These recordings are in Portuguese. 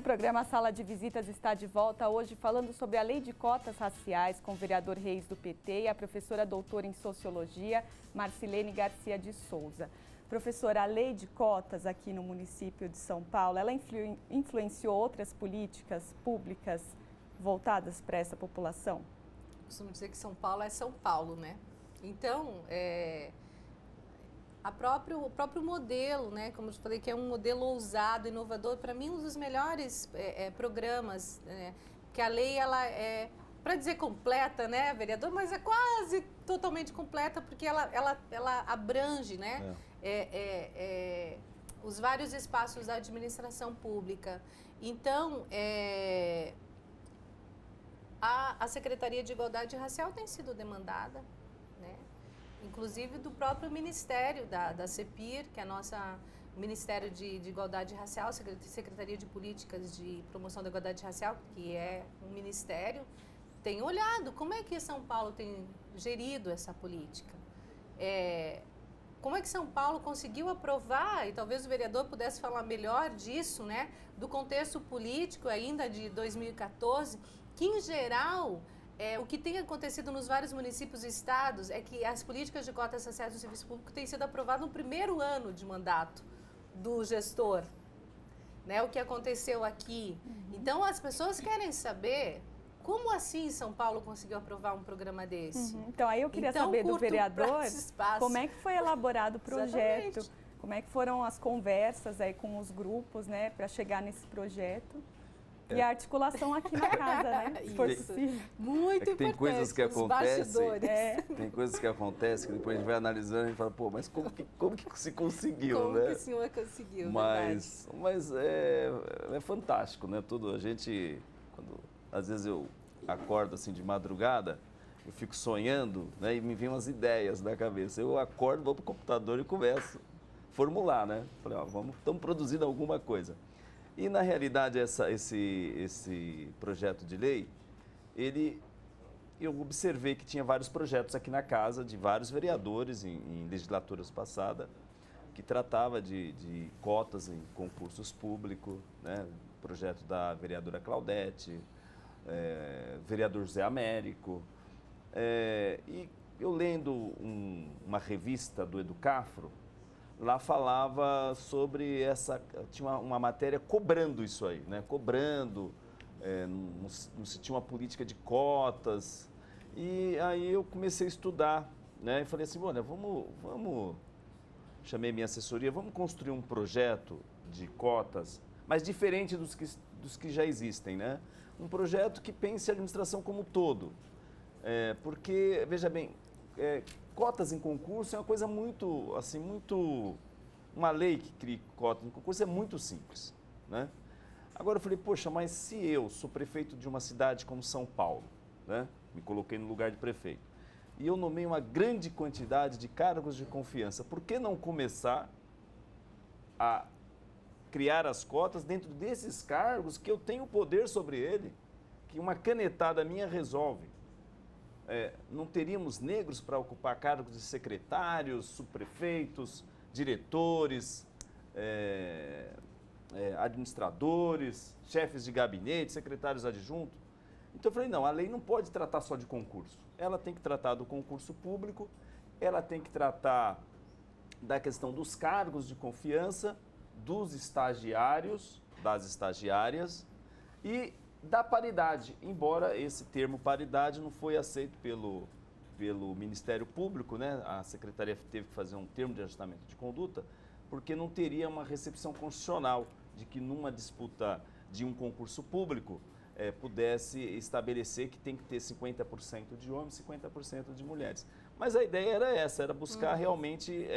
programa Sala de Visitas está de volta hoje falando sobre a Lei de Cotas Raciais com o vereador Reis do PT e a professora doutora em Sociologia, Marcilene Garcia de Souza. Professora, a Lei de Cotas aqui no município de São Paulo, ela influenciou outras políticas públicas voltadas para essa população? Costumo dizer que São Paulo é São Paulo, né? Então, o próprio modelo, né, como eu falei, que é um modelo ousado, inovador, para mim um dos melhores programas, que a lei, ela é, para dizer completa, né, vereador, mas é quase totalmente completa, porque ela abrange, né, os vários espaços da administração pública. Então, a Secretaria de Igualdade Racial tem sido demandada, né? Inclusive do próprio Ministério da CEPIR, que é o Ministério de Igualdade Racial, Secretaria de Políticas de Promoção da Igualdade Racial, que é um ministério, tem olhado como é que São Paulo tem gerido essa política. Como é que São Paulo conseguiu aprovar, e talvez o vereador pudesse falar melhor disso, né, do contexto político ainda de 2014, que em geral... o que tem acontecido nos vários municípios e estados é que as políticas de cotas raciais no serviço público têm sido aprovadas no primeiro ano de mandato do gestor, né? O que aconteceu aqui. Então, as pessoas querem saber como assim São Paulo conseguiu aprovar um programa desse. Então, aí eu queria saber do vereador como é que foi elaborado o projeto, Exatamente. como é que foram as conversas aí com os grupos, né, para chegar nesse projeto. E a articulação aqui na casa, né? Se for possível. Muito importante. Tem coisas que acontecem. Tem coisas que acontecem que depois a gente vai analisando e fala, pô, mas como que se conseguiu, como né? Como que o senhor conseguiu, mas é fantástico, né? A gente, às vezes eu acordo assim de madrugada, eu fico sonhando, né? E me vem umas ideias na cabeça. Eu acordo, vou pro computador e começo a formular, né? Falei, ó, estamos produzindo alguma coisa. E, na realidade, esse projeto de lei, eu observei que tinha vários projetos aqui na casa, de vários vereadores em legislaturas passadas, que tratava de cotas em concursos públicos, né? Projeto da vereadora Claudete, vereador José Américo. E eu lendo uma revista do Educafro, lá falava sobre tinha uma matéria cobrando isso aí, né? Cobrando, não se tinha uma política de cotas. E aí eu comecei a estudar, né? E falei assim, olha, vamos, chamei minha assessoria, vamos construir um projeto de cotas, mas diferente dos que já existem, né? Um projeto que pense a administração como um todo. Porque, veja bem, cotas em concurso é uma coisa muito, assim, uma lei que cria cotas em concurso é muito simples, né? Agora eu falei, poxa, mas se eu sou prefeito de uma cidade como São Paulo, né? Me coloquei no lugar de prefeito, e eu nomeei uma grande quantidade de cargos de confiança, por que não começar a criar as cotas dentro desses cargos que eu tenho poder sobre ele, que uma canetada minha resolve? Não teríamos negros para ocupar cargos de secretários, subprefeitos, diretores, administradores, chefes de gabinete, secretários adjuntos? Então eu falei, não, a lei não pode tratar só de concurso. Ela tem que tratar do concurso público, ela tem que tratar da questão dos cargos de confiança, dos estagiários, das estagiárias e da paridade, embora esse termo paridade não foi aceito pelo Ministério Público, né? A Secretaria teve que fazer um termo de ajustamento de conduta, porque não teria uma recepção constitucional de que numa disputa de um concurso público pudesse estabelecer que tem que ter 50% de homens e 50% de mulheres. Mas a ideia era essa, era buscar realmente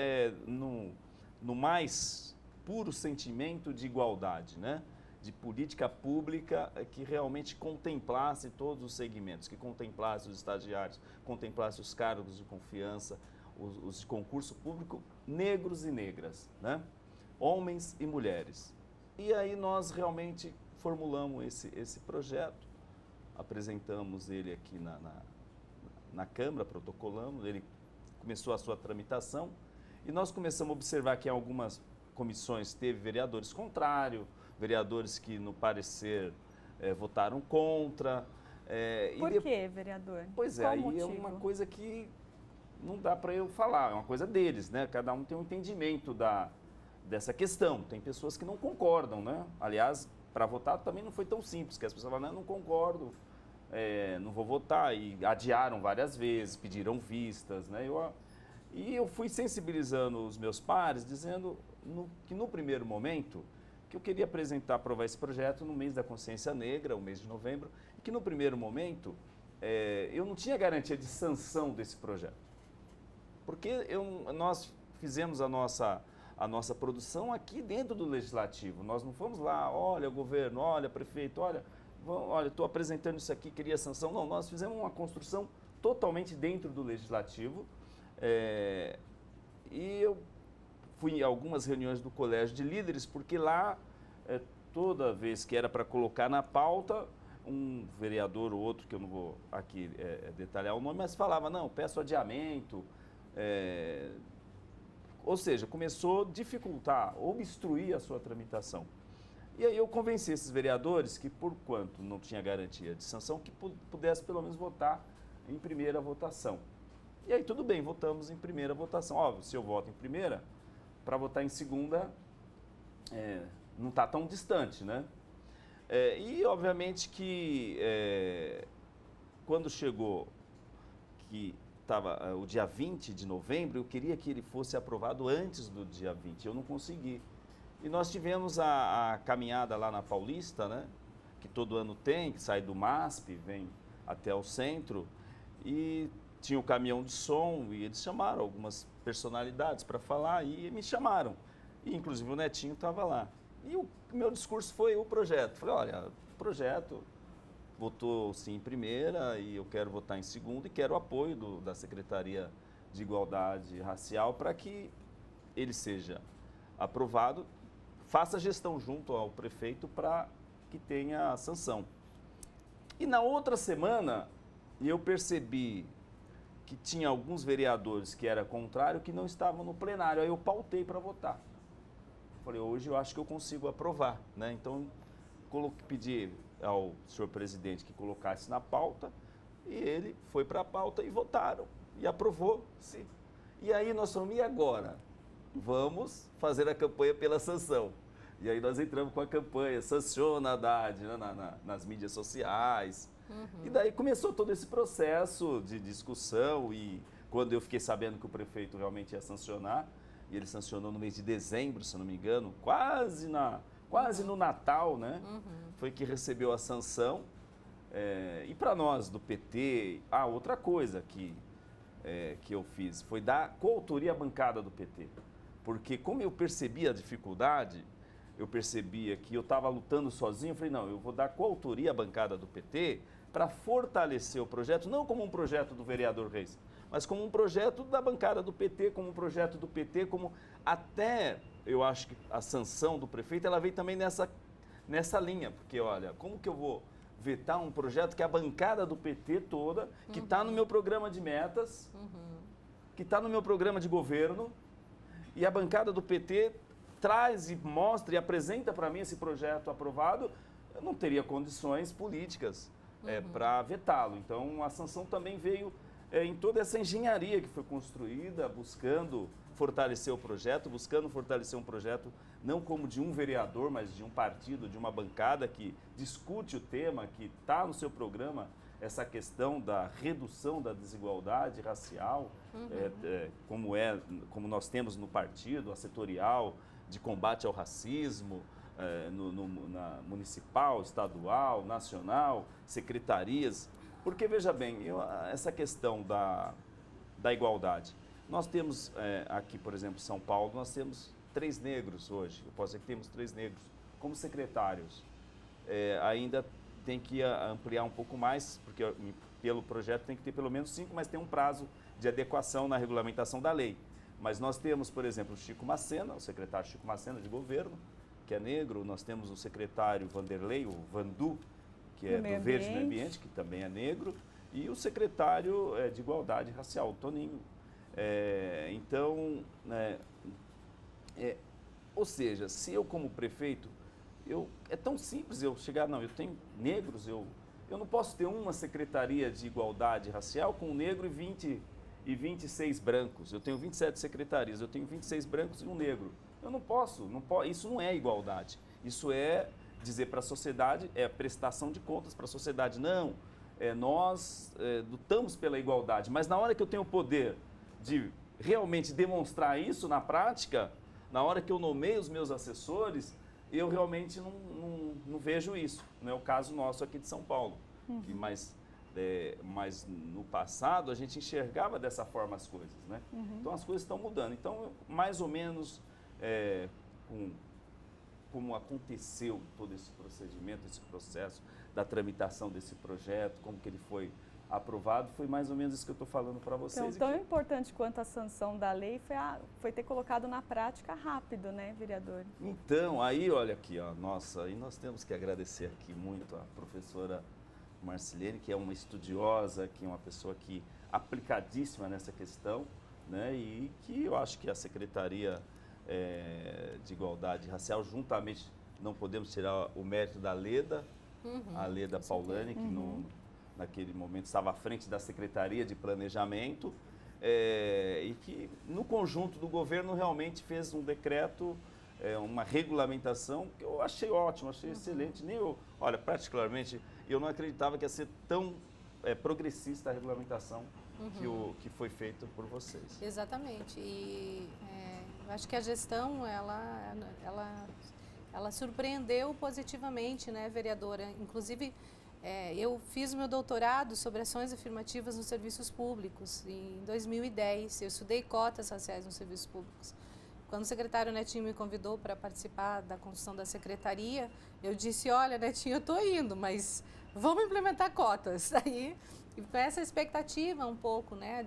no mais puro sentimento de igualdade, né? De política pública que realmente contemplasse todos os segmentos, que contemplasse os estagiários, contemplasse os cargos de confiança, os de concurso público, negros e negras, né? Homens e mulheres. E aí nós realmente formulamos esse projeto, apresentamos ele aqui na Câmara, protocolamos, ele começou a sua tramitação e nós começamos a observar que em algumas comissões teve vereadores contrários, vereadores que, no parecer, votaram contra. Por quê, vereador? Pois é, Qual aí motivo? é uma coisa que não dá para eu falar, é uma coisa deles, né? Cada um tem um entendimento dessa questão. Tem pessoas que não concordam, né? Aliás, para votar também não foi tão simples, que as pessoas falam, não concordo, não vou votar, e adiaram várias vezes, pediram vistas, né? E eu fui sensibilizando os meus pares, dizendo que no primeiro momento, que eu queria aprovar esse projeto no mês da consciência negra, o mês de novembro, e que no primeiro momento eu não tinha garantia de sanção desse projeto. Porque nós fizemos a nossa produção aqui dentro do Legislativo. Nós não fomos lá, olha governo, olha prefeito, olha, estou apresentando isso aqui, queria sanção. Não, nós fizemos uma construção totalmente dentro do Legislativo. E eu fui em algumas reuniões do Colégio de Líderes, porque lá, toda vez que era para colocar na pauta, um vereador ou outro, que eu não vou aqui detalhar o nome, mas falava, não, peço adiamento. Ou seja, começou a dificultar, obstruir a sua tramitação. E aí eu convenci esses vereadores que, por quanto não tinha garantia de sanção, que pudesse pelo menos votar em primeira votação. E aí tudo bem, votamos em primeira votação. Óbvio, se eu voto em primeira, para votar em segunda não está tão distante, né? E obviamente que quando chegou que estava o dia 20 de novembro, eu queria que ele fosse aprovado antes do dia 20, eu não consegui. E nós tivemos a caminhada lá na Paulista, né? Que todo ano tem, que sai do MASP, vem até o centro, e tinha o caminhão de som, e eles chamaram algumas personalidades para falar, e me chamaram. E inclusive o Netinho estava lá. E o meu discurso foi o projeto. Falei, olha, o projeto votou sim em primeira e eu quero votar em segunda e quero o apoio da Secretaria de Igualdade Racial para que ele seja aprovado, faça gestão junto ao prefeito para que tenha a sanção. E na outra semana eu percebi que tinha alguns vereadores que eram contrários que não estavam no plenário, aí eu pautei para votar. Falei, hoje eu acho que eu consigo aprovar, né? Então, pedi ao senhor presidente que colocasse na pauta e ele foi para a pauta e votaram e aprovou-se. E aí nós falamos, e agora? Vamos fazer a campanha pela sanção. E aí nós entramos com a campanha, sanciona Haddad, né, nas mídias sociais. E daí começou todo esse processo de discussão e quando eu fiquei sabendo que o prefeito realmente ia sancionar, e ele sancionou no mês de dezembro, se eu não me engano, quase no Natal, né? Foi que recebeu a sanção. E para nós do PT, outra coisa que eu fiz foi dar coautoria à bancada do PT. Porque como eu percebi a dificuldade, eu percebia que eu estava lutando sozinho, eu falei, não, eu vou dar coautoria à bancada do PT para fortalecer o projeto, não como um projeto do vereador Reis, mas como um projeto da bancada do PT, como um projeto do PT, como até, eu acho que a sanção do prefeito, ela veio também nessa linha, porque olha, como que eu vou vetar um projeto que a bancada do PT toda, que está no meu programa de metas, que está no meu programa de governo, e a bancada do PT traz e mostra e apresenta para mim esse projeto aprovado, eu não teria condições políticas para vetá-lo. Então, a sanção também veio em toda essa engenharia que foi construída, buscando fortalecer o projeto, buscando fortalecer um projeto não como de um vereador, mas de um partido, de uma bancada que discute o tema, que está no seu programa, essa questão da redução da desigualdade racial, como nós temos no partido, a setorial de combate ao racismo, na municipal, estadual, nacional, secretarias. Porque, veja bem, essa questão da igualdade, nós temos aqui, por exemplo, em São Paulo, nós temos 3 negros hoje, eu posso dizer que temos 3 negros como secretários. Ainda tem que ampliar um pouco mais, porque pelo projeto tem que ter pelo menos 5, mas tem um prazo de adequação na regulamentação da lei. Mas nós temos, por exemplo, o Chico Macena, o secretário Chico Macena de governo, que é negro, nós temos o secretário Vanderlei, o Vandu, que é do Verde Meio Ambiente, que também é negro, e o secretário de Igualdade Racial, o Toninho. Então, ou seja, se eu como prefeito é tão simples eu chegar, não, eu tenho negros, eu não posso ter uma secretaria de igualdade racial com um negro e 26 brancos. Eu tenho 27 secretarias, eu tenho 26 brancos e um negro. Eu não posso, isso não é igualdade. Isso é dizer para a sociedade, é prestação de contas para a sociedade. Não, nós lutamos pela igualdade, mas na hora que eu tenho o poder de realmente demonstrar isso na prática, na hora que eu nomeio os meus assessores, eu realmente não vejo isso. Não é o caso nosso aqui de São Paulo. Mas no passado a gente enxergava dessa forma as coisas, né? Então as coisas estão mudando. Então, mais ou menos, como aconteceu todo esse procedimento, esse processo da tramitação desse projeto, como que ele foi aprovado, foi mais ou menos isso que eu estou falando para vocês. Então, tão importante quanto a sanção da lei foi ter colocado na prática rápido, né, vereador? Então, aí olha aqui, ó, nossa, aí nós temos que agradecer aqui muito a professora Marcilene, que é uma estudiosa, que é uma pessoa que aplicadíssima nessa questão, né, e que eu acho que a Secretaria de Igualdade Racial, juntamente, não podemos tirar o mérito da Leda, a Leda Paulani, que naquele momento estava à frente da Secretaria de Planejamento, e que no conjunto do governo realmente fez um decreto, uma regulamentação que eu achei ótimo, achei excelente. Nem eu, olha, particularmente, eu não acreditava que ia ser tão progressista a regulamentação que foi feita por vocês. Exatamente. E eu acho que a gestão, ela surpreendeu positivamente, né, vereadora? Inclusive, eu fiz o meu doutorado sobre ações afirmativas nos serviços públicos em 2010. Eu estudei cotas raciais nos serviços públicos. Quando o secretário Netinho me convidou para participar da construção da secretaria, eu disse, olha, Netinho, eu estou indo, mas vamos implementar cotas. Aí, com essa expectativa um pouco, né,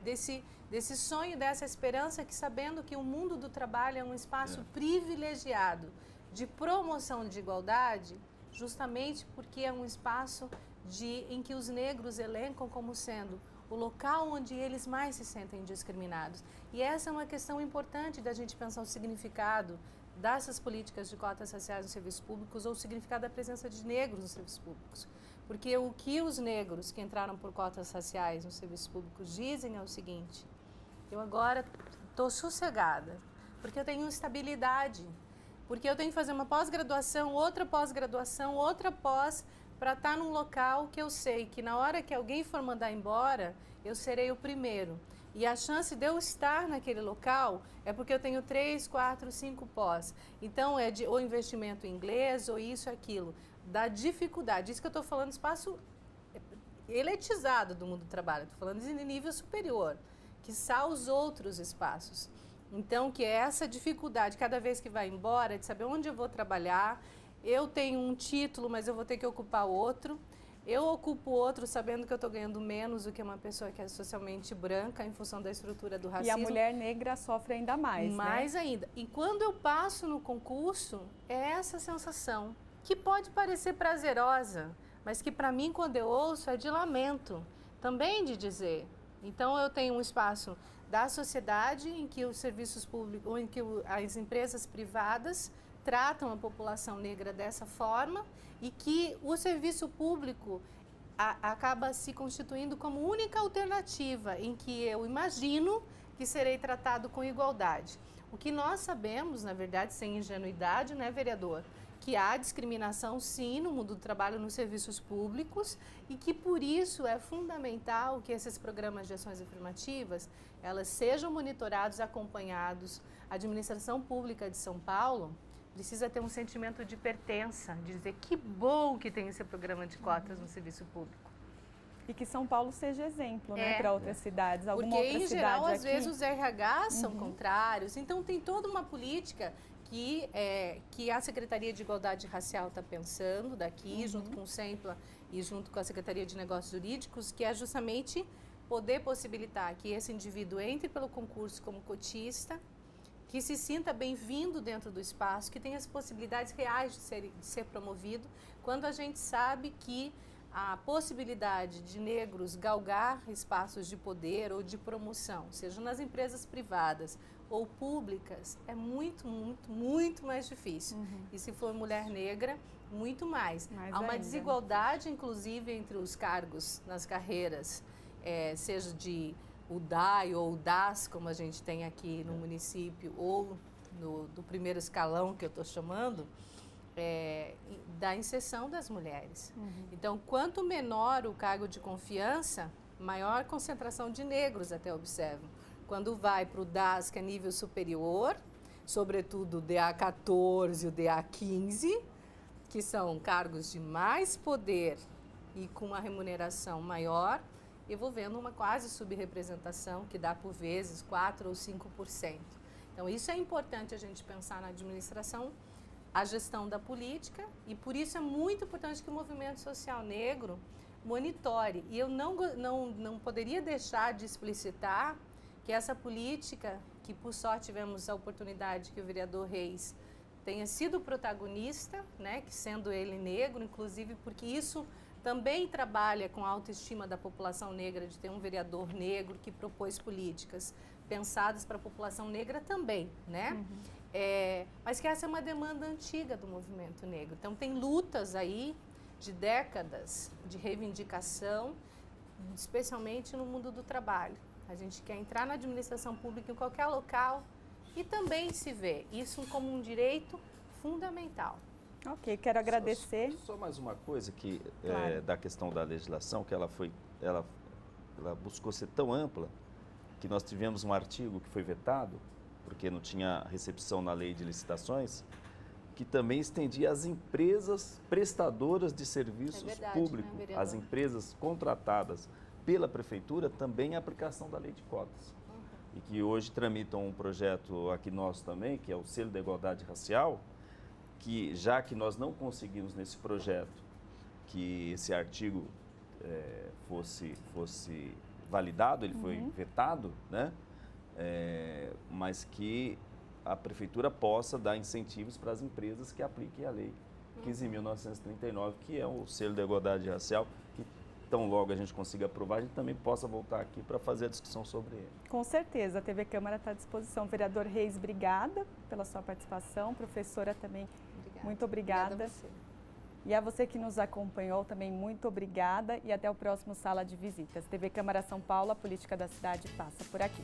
desse sonho, dessa esperança, que sabendo que o mundo do trabalho é um espaço privilegiado de promoção de igualdade, justamente porque é um espaço em que os negros elencam como sendo o local onde eles mais se sentem discriminados. E essa é uma questão importante da gente pensar o significado dessas políticas de cotas raciais nos serviços públicos ou o significado da presença de negros nos serviços públicos. Porque o que os negros que entraram por cotas raciais nos serviços públicos dizem é o seguinte: eu agora estou sossegada, porque eu tenho estabilidade, porque eu tenho que fazer uma pós-graduação, outra pós, para estar num local que eu sei que na hora que alguém for mandar embora, eu serei o primeiro. E a chance de eu estar naquele local é porque eu tenho 3, 4, 5 pós. Então, ou investimento em inglês, ou isso, aquilo. Da dificuldade. Isso que eu estou falando, espaço elitizado do mundo do trabalho. Estou falando de nível superior, quiçá os outros espaços. Então, que é essa dificuldade, cada vez que vai embora, de saber onde eu vou trabalhar. Eu tenho um título, mas eu vou ter que ocupar outro. Eu ocupo outro sabendo que eu estou ganhando menos do que uma pessoa que é socialmente branca, em função da estrutura do racismo. E a mulher negra sofre ainda mais, mais, né? ainda. E quando eu passo no concurso, é essa sensação, que pode parecer prazerosa, mas que para mim, quando eu ouço, é de lamento, também de dizer. Então, eu tenho um espaço da sociedade em que os serviços públicos, ou em que as empresas privadas tratam a população negra dessa forma e que o serviço público acaba se constituindo como única alternativa em que eu imagino que serei tratado com igualdade. O que nós sabemos, na verdade, sem ingenuidade, né, vereador, que há discriminação, sim, no mundo do trabalho nos serviços públicos e que, por isso, é fundamental que esses programas de ações afirmativas, elas sejam monitorados, acompanhados. A administração pública de São Paulo precisa ter um sentimento de pertença, de dizer que bom que tem esse programa de cotas no serviço público. E que São Paulo seja exemplo, né, para outras cidades. Alguma Porque, outra em cidade geral, às aqui? vezes os RH são contrários. Então, tem toda uma política que a Secretaria de Igualdade Racial está pensando daqui, junto com o SEMPLA e junto com a Secretaria de Negócios Jurídicos, que é justamente poder possibilitar que esse indivíduo entre pelo concurso como cotista, que se sinta bem-vindo dentro do espaço, que tenha as possibilidades reais de ser promovido, quando a gente sabe que a possibilidade de negros galgar espaços de poder ou de promoção, seja nas empresas privadas ou públicas, é muito, muito, muito mais difícil. E se for mulher negra, muito mais. Há uma desigualdade, inclusive, entre os cargos nas carreiras, seja de UDAI ou UDAS, como a gente tem aqui no município, ou do primeiro escalão, que eu estou chamando, da inserção das mulheres. Então, quanto menor o cargo de confiança, maior concentração de negros, até observam. Quando vai para o DAS, que é nível superior, sobretudo o DA14 e o DA15, que são cargos de mais poder e com uma remuneração maior, eu vou vendo uma quase subrepresentação, que dá por vezes 4 ou 5%. Então, isso é importante a gente pensar na administração, a gestão da política, e por isso é muito importante que o movimento social negro monitore. E eu não poderia deixar de explicitar que essa política, que por sorte tivemos a oportunidade que o vereador Reis tenha sido protagonista, né, que sendo ele negro, inclusive porque isso também trabalha com a autoestima da população negra, de ter um vereador negro que propôs políticas pensadas para a população negra também, né? Mas que essa é uma demanda antiga do movimento negro. Então tem lutas aí de décadas de reivindicação, especialmente no mundo do trabalho. A gente quer entrar na administração pública em qualquer local e também se vê isso como um direito fundamental. Ok, quero agradecer. Só mais uma coisa que Claro. da questão da legislação, que ela buscou ser tão ampla que nós tivemos um artigo que foi vetado, porque não tinha recepção na lei de licitações, que também estendia às empresas prestadoras de serviços públicos, né, vereador? as empresas contratadas pela prefeitura, também a aplicação da lei de cotas. E que hoje tramitam um projeto aqui nosso também, que é o Selo da Igualdade Racial, que já que nós não conseguimos nesse projeto que esse artigo fosse validado, ele foi vetado, né? Mas que a prefeitura possa dar incentivos para as empresas que apliquem a lei 15.939, que é o Selo da Igualdade Racial, que tão logo a gente consiga aprovar, a gente também possa voltar aqui para fazer a discussão sobre ele. Com certeza, a TV Câmara está à disposição. Vereador Reis, obrigada pela sua participação. Professora também, muito obrigada. Obrigada a você. E a você que nos acompanhou também, muito obrigada. E até o próximo Sala de Visitas. TV Câmara São Paulo, a política da cidade passa por aqui.